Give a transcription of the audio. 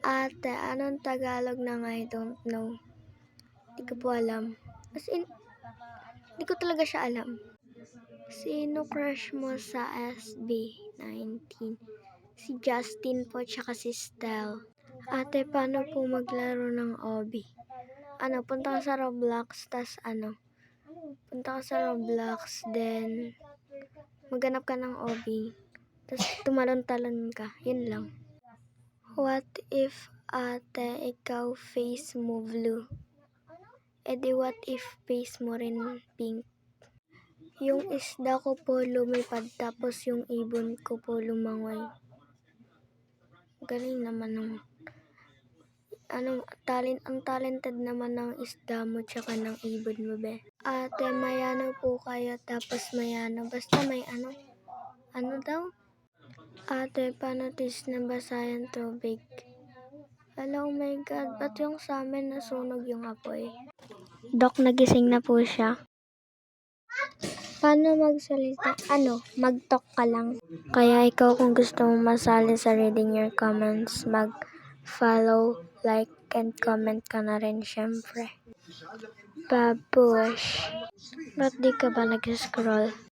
Ate, anong Tagalog ng I don't know? Di ko po alam. As in, di ko talaga siya alam. Sino crush mo sa SB19? Si Justin po, tsaka si Stel. Ate, paano po maglaro ng Obi? Punta ka sa Roblox, punta ka sa Roblox, then maghanap ka ng Obi. Tas tumalon-talon ka, yun lang. What if, ate, ikaw face mo blue? E di what if face mo rin pink? Yung isda ko po lumipad, tapos yung ibon ko po lumangoy. Galing naman ng ang talented naman ng isda mo tsaka ng ibon mo, be. Ate, mayano po kayo, tapos mayano. Basta may ano daw? Ate, paano tis nabasa yung tubig? Hello, oh my God, ba't yung sa amin nasunog yung apoy? Dok, nagising na po siya. Paano magsalita? Mag-talk ka lang. Kaya ikaw, kung gusto mong masali sa reading your comments, mag-follow, like, and comment ka na rin, syempre. Babush. Ba't di ka ba nag-scroll?